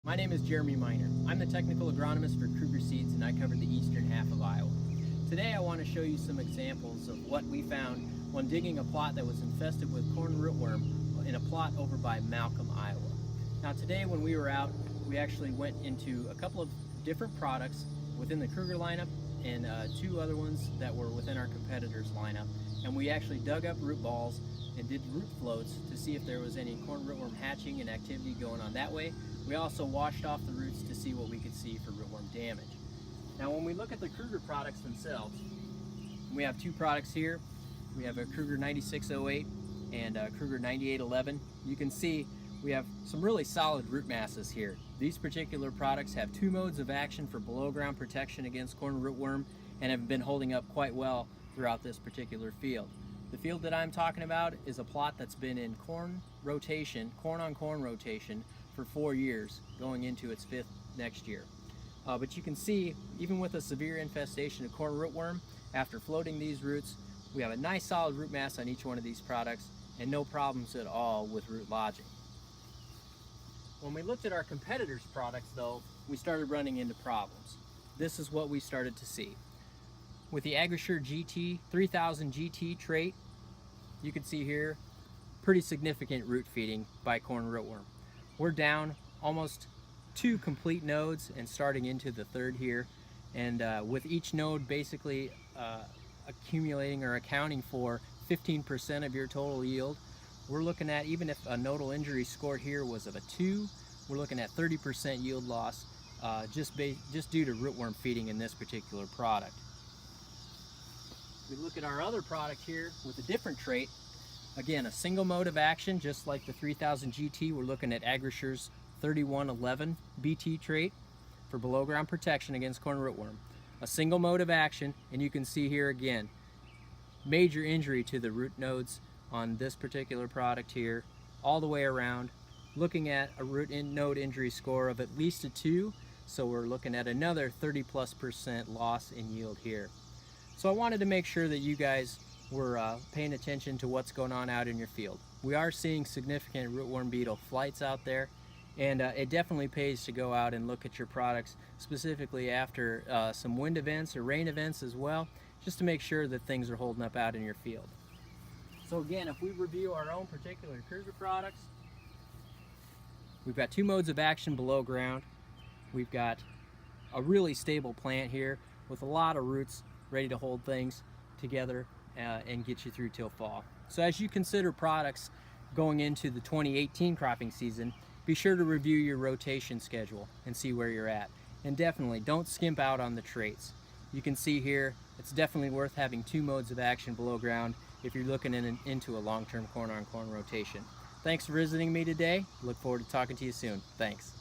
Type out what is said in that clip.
My name is Jeremy Miner. I'm the technical agronomist for Kruger Seeds and I cover the eastern half of Iowa. Today I want to show you some examples of what we found when digging a plot that was infested with corn rootworm in a plot over by Malcolm, Iowa. Now today when we were out, we actually went into a couple of different products within the Kruger lineup and two other ones that were within our competitors lineup. And we actually dug up root balls and did root floats to see if there was any corn rootworm hatching and activity going on that way. We also washed off the roots to see what we could see for rootworm damage. Now when we look at the Kruger products themselves, we have two products here. We have a Kruger 9608 and a Kruger 9811. You can see we have some really solid root masses here. These particular products have two modes of action for below ground protection against corn rootworm and have been holding up quite well throughout this particular field. The field that I'm talking about is a plot that's been in corn on corn rotation for 4 years, going into its fifth next year. But you can see, even with a severe infestation of corn rootworm, after floating these roots, we have a nice solid root mass on each one of these products and no problems at all with root lodging. When we looked at our competitors' products though, we started running into problems. This is what we started to see. With the Agronomy GT 3000 GT trait, you can see here pretty significant root feeding by corn rootworm. We're down almost 2 complete nodes and starting into the third here, and with each node basically accumulating or accounting for 15% of your total yield, we're looking at, even if a nodal injury score here was of a 2, we're looking at 30% yield loss just due to rootworm feeding in this particular product. We look at our other product here with a different trait. Again, a single mode of action, just like the 3000 GT. We're looking at Agronomy 3111 BT trait for below ground protection against corn rootworm. A single mode of action, and you can see here again, major injury to the root nodes on this particular product here, all the way around. Looking at a root node injury score of at least a 2, so we're looking at another 30+% loss in yield here. So I wanted to make sure that you guys were paying attention to what's going on out in your field. We are seeing significant rootworm beetle flights out there, and it definitely pays to go out and look at your products, specifically after some wind events or rain events as well, just to make sure that things are holding up out in your field. So again, if we review our own particular Kruger products, we've got 2 modes of action below ground. We've got a really stable plant here with a lot of roots ready to hold things together and get you through till fall. So as you consider products going into the 2018 cropping season, be sure to review your rotation schedule and see where you're at. And definitely don't skimp out on the traits. You can see here, it's definitely worth having 2 modes of action below ground if you're looking into a long-term corn on corn rotation. Thanks for visiting me today. Look forward to talking to you soon. Thanks.